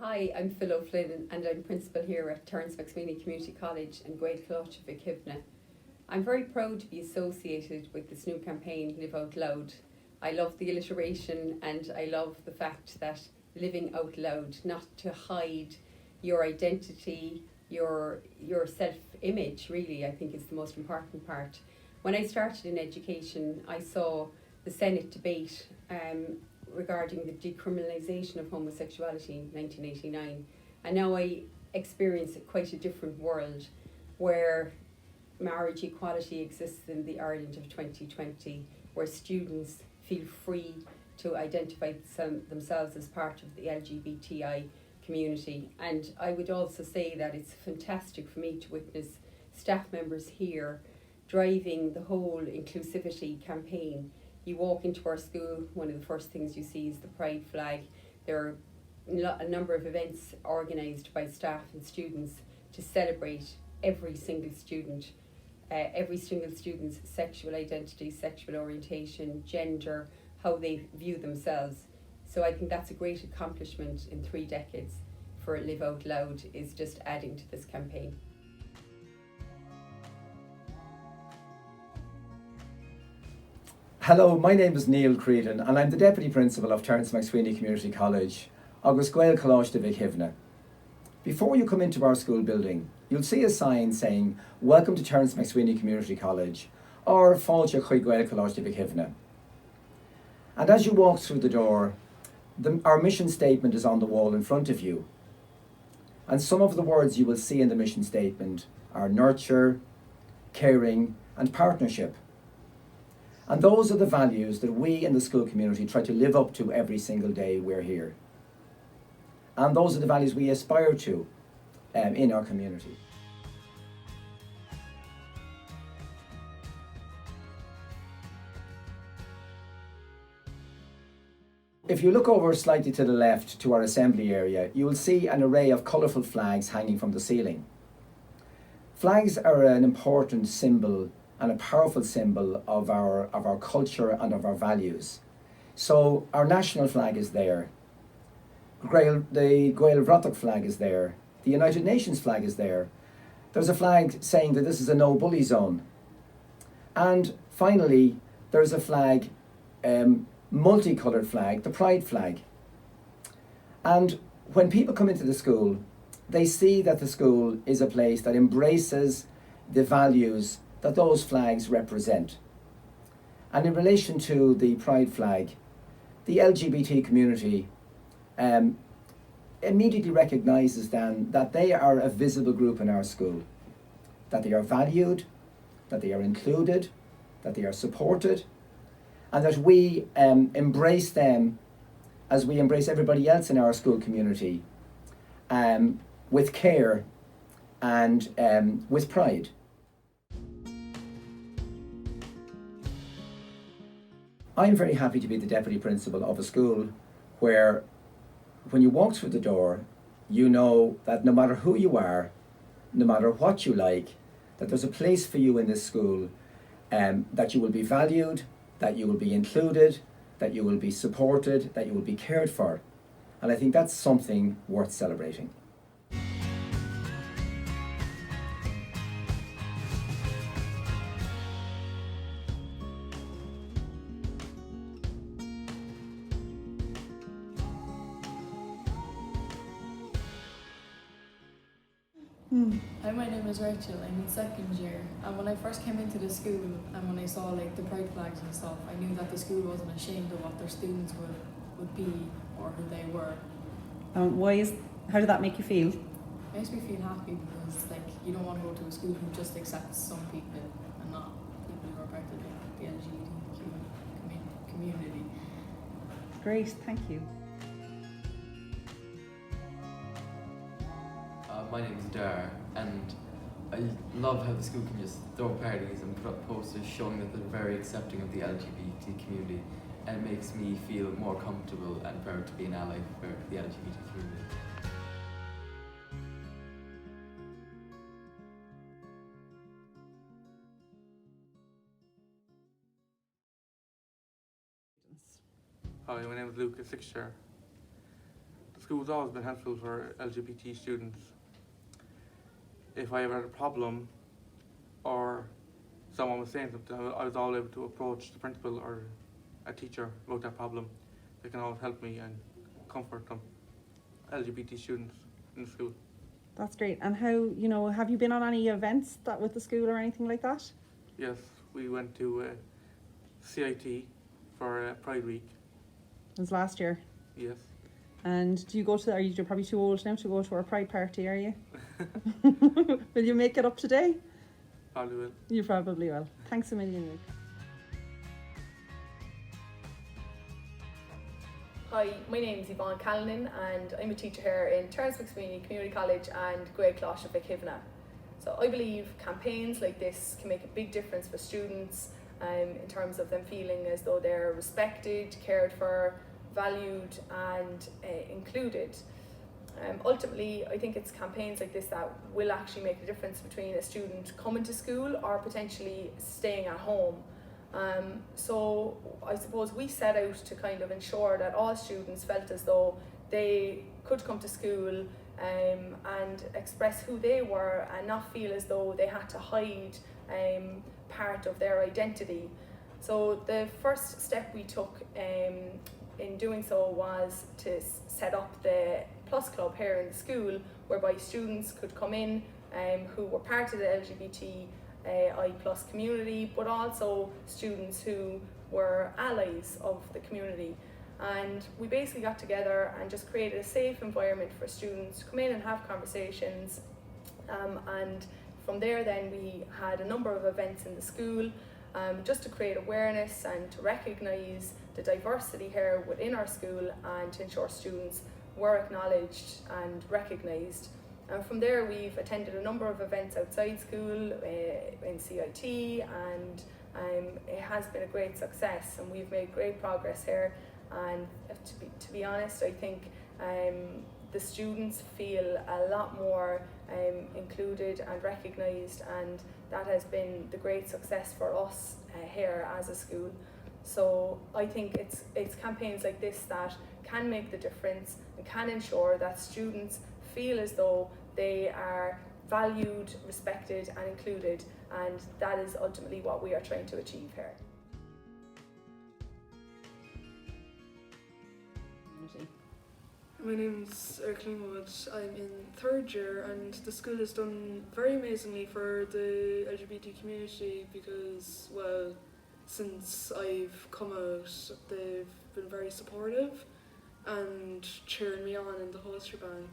Hi, I'm Phil O'Flynn and I'm principal here at Terence MacSwiney Community College in Gaeltacht Vichivna. I'm very proud to be associated with this new campaign, Live Out Loud. I love the alliteration and I love the fact that living out loud, not to hide your identity, your self-image really, I think is the most important part. When I started in education, I saw the Senate debate regarding the decriminalisation of homosexuality in 1989, and now I experience quite a different world where marriage equality exists in the Ireland of 2020, where students feel free to identify themselves as part of the LGBTI community. And I would also say that it's fantastic for me to witness staff members here driving the whole inclusivity campaign. You walk into our school, one of the first things you see is the pride flag. There are a number of events organised by staff and students to celebrate every single student's sexual identity, sexual orientation, gender, how they view themselves. So I think that's a great accomplishment in 3 decades for Live Out Loud, is just adding to this campaign. Hello, my name is Neil Creedon and I'm the Deputy Principal of Terence MacSwiney Community College, agus Gaeltacht Vichivna. Before you come into our school building, you'll see a sign saying, "Welcome to Terence MacSwiney Community College," or "Fáilte chuig Gaeltacht Vichivna." And as you walk through the door, our mission statement is on the wall in front of you. And some of the words you will see in the mission statement are nurture, caring, and partnership. And those are the values that we in the school community try to live up to every single day we're here. And those are the values we aspire to in our community. If you look over slightly to the left to our assembly area, you will see an array of colourful flags hanging from the ceiling. Flags are an important symbol and a powerful symbol of our culture and of our values. So our national flag is there, the Gael flag is there, the United Nations flag is there. There's a flag saying that this is a no bully zone. And finally, there's a flag, multicoloured flag, the pride flag. And when people come into the school, they see that the school is a place that embraces the values that those flags represent. And in relation to the pride flag, the LGBT community immediately recognises then that they are a visible group in our school, that they are valued, that they are included, that they are supported, and that we embrace them as we embrace everybody else in our school community with care and with pride. I'm very happy to be the Deputy Principal of a school where when you walk through the door, you know that no matter who you are, no matter what you like, that there's a place for you in this school, that you will be valued, that you will be included, that you will be supported, that you will be cared for. And I think that's something worth celebrating. Hi, my name is Rachel. I'm in 2nd year, and when I first came into the school and when I saw like the pride flags and stuff, I knew that the school wasn't ashamed of what their students would be or who they were. How did that make you feel? It makes me feel happy because like you don't want to go to a school who just accepts some people and not people who are part of the LGBTQ community. Great, thank you. My name is Dar, and I love how the school can just throw parties and put up posters showing that they're very accepting of the LGBT community, and it makes me feel more comfortable and proud to be an ally for the LGBT community. Hi, my name is Lucas, 6th year. school's always been helpful for LGBT students. If I ever had a problem or someone was saying something, I was always able to approach the principal or a teacher about that problem. They can always help me and comfort them, LGBT students in the school. That's great. And how, have you been on any events that with the school or anything like that? Yes, we went to CIT for Pride Week. It was last year. Yes. And do you go to, you're probably too old now to go to our Pride party, are you? Will you make it up today? Probably will. You probably will. Thanks a million, Luke. Hi, my name is Yvonne and I'm a teacher here in Terence MacSwiney Community College and Great Closh of Ikivna. So I believe campaigns like this can make a big difference for students in terms of them feeling as though they're respected, cared for, valued and included. Ultimately, I think it's campaigns like this that will actually make a difference between a student coming to school or potentially staying at home. So I suppose we set out to kind of ensure that all students felt as though they could come to school and express who they were and not feel as though they had to hide part of their identity. So the first step we took in doing so was to set up the Plus Club here in the school, whereby students could come in who were part of the LGBTI plus community, but also students who were allies of the community. And we basically got together and just created a safe environment for students to come in and have conversations. And from there then we had a number of events in the school just to create awareness and to recognise the diversity here within our school and to ensure students were acknowledged and recognised. And from there we've attended a number of events outside school in CIT, and it has been a great success and we've made great progress here. And to be honest, I think the students feel a lot more included and recognised, and that has been the great success for us here as a school. So I think it's campaigns like this that can make the difference and can ensure that students feel as though they are valued, respected and included, and that is ultimately what we are trying to achieve here. My name's Erklingwood. I'm in third year, and the school has done very amazingly for the LGBT community because, well, since I've come out, they've been very supportive and cheering me on in the whole shebang.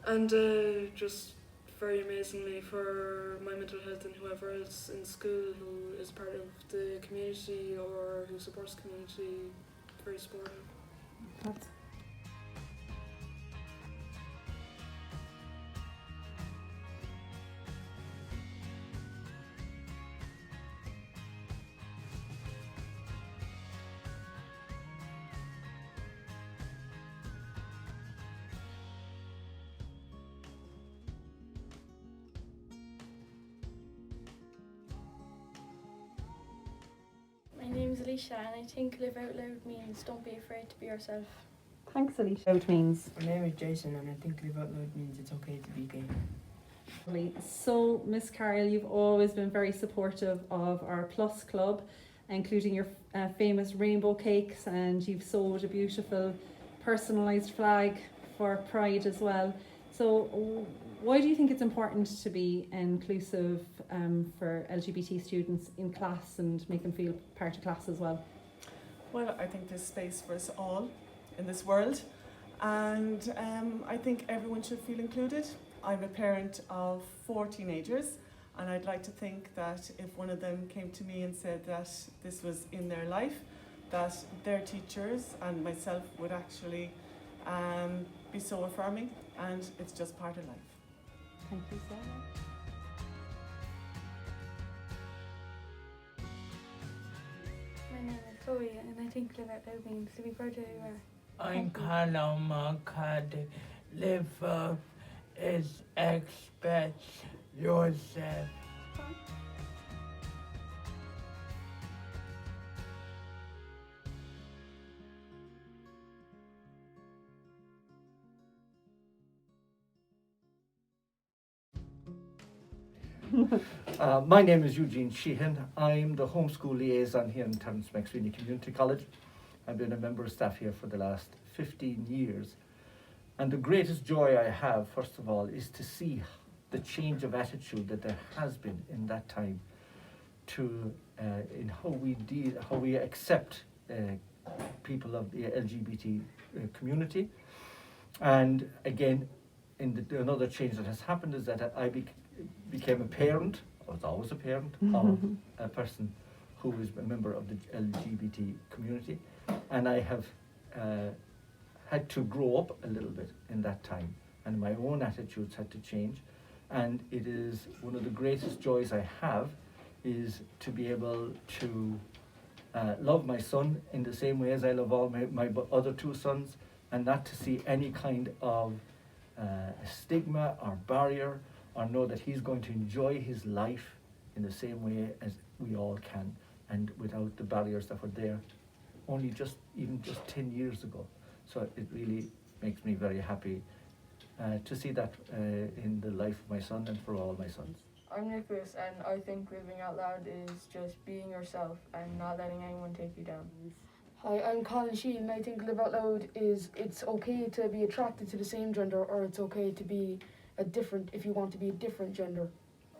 And just very amazingly for my mental health and whoever else in school who is part of the community or who supports the community, very supportive. That's My name's Alicia, and I think live out loud means don't be afraid to be yourself. Thanks, Alicia. Out means. My name is Jason, and I think live out loud means it's okay to be gay. So, Miss Carroll, you've always been very supportive of our Plus Club, including your famous rainbow cakes, and you've sewed a beautiful personalised flag for Pride as well. So why do you think it's important to be inclusive for LGBT students in class and make them feel part of class as well? Well, I think there's space for us all in this world, and I think everyone should feel included. I'm a parent of 4 teenagers, and I'd like to think that if one of them came to me and said that this was in their life, that their teachers and myself would actually be so affirming, and it's just part of life. Thank you so much. My name is Chloe, and I think live out loud means to be proud of who you are. I'm Carlo Marcadi. Live out is express yourself. My name is Eugene Sheehan. I'm the homeschool liaison here in Terence MacSwiney Community College. I've been a member of staff here for the last 15 years. And the greatest joy I have, first of all, is to see the change of attitude that there has been in that time to in how we accept people of the LGBT community. And again, another change that has happened is that I became a parent. I was always a parent of a person who is a member of the LGBT community, and I have had to grow up a little bit in that time, and my own attitudes had to change. And it is one of the greatest joys I have is to be able to love my son in the same way as I love all my other two sons, and not to see any kind of stigma or barrier, or know that he's going to enjoy his life in the same way as we all can, and without the barriers that were there only even just 10 years ago. So it really makes me very happy to see that in the life of my son and for all my sons. I'm Nicholas, and I think living out loud is just being yourself and not letting anyone take you down. Hi, I'm Colin Sheehan, and I think live out loud is it's okay to be attracted to the same gender, or it's okay to be if you want to be a different gender.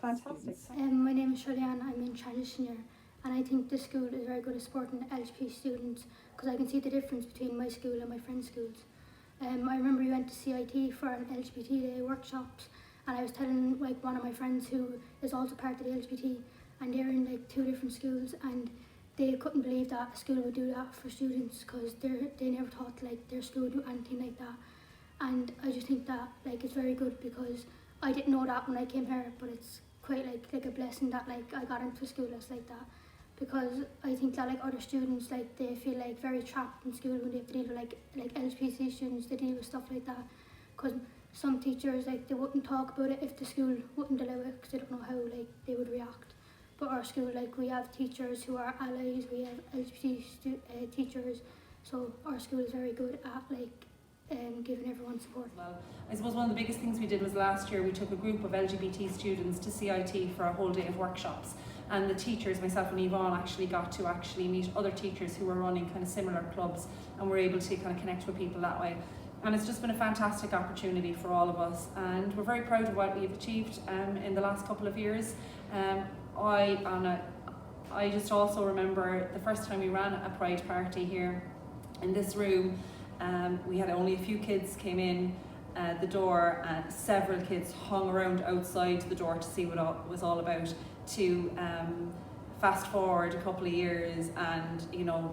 Fantastic. My name is Shirley-Ann, I'm in transition year, and I think this school is very good at supporting LGBT students because I can see the difference between my school and my friends' schools. I remember we went to CIT for an LGBT Day workshops, and I was telling one of my friends who is also part of the LGBT, and they're in 2 different schools, and they couldn't believe that a school would do that for students because they never thought their school would do anything like that. And I just think that it's very good because I didn't know that when I came here, but it's quite like a blessing that I got into a school that's like that, because I think that other students they feel very trapped in school when they have to deal with LGBT students. They deal with stuff like that because some teachers they wouldn't talk about it if the school wouldn't allow it because they don't know how they would react. But our school we have teachers who are allies, we have LGBT teachers, so our school is very good at giving everyone support. Well, I suppose one of the biggest things we did was last year we took a group of LGBT students to CIT for a whole day of workshops, and the teachers, myself and Yvonne, got to meet other teachers who were running kind of similar clubs, and were able to kind of connect with people that way. And it's just been a fantastic opportunity for all of us, and we're very proud of what we've achieved in the last couple of years. I just also remember the first time we ran a pride party here in this room. We had only a few kids came in the door, and several kids hung around outside the door to see what it was all about. To fast forward a couple of years, and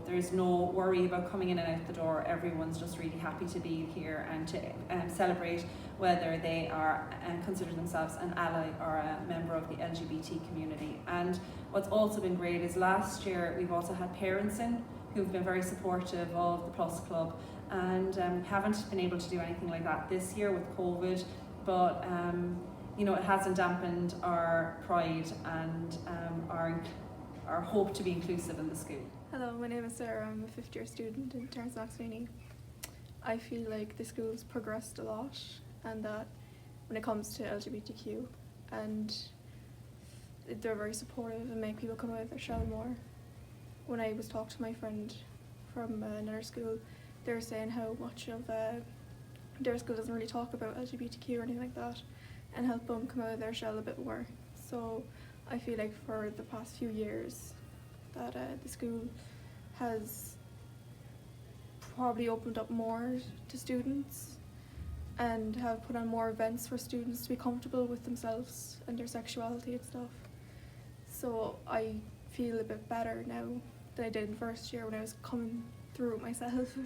there's no worry about coming in and out the door. Everyone's just really happy to be here and to celebrate whether they are consider themselves an ally or a member of the LGBT community. And what's also been great is last year we've also had parents in who've been very supportive of the Plus Club, and haven't been able to do anything like that this year with COVID, but it hasn't dampened our pride and our hope to be inclusive in the school. Hello, my name is Sarah. I'm a 5th year student in Terence MacSwiney. I feel like the school's progressed a lot, and that when it comes to LGBTQ, and they're very supportive and make people come out of their shell more. When I was talking to my friend from another school, they were saying how much of their school doesn't really talk about LGBTQ or anything like that, and help them come out of their shell a bit more. So I feel like for the past few years that the school has probably opened up more to students and have put on more events for students to be comfortable with themselves and their sexuality and stuff. So I feel a bit better now than I did in first year when I was coming through it myself.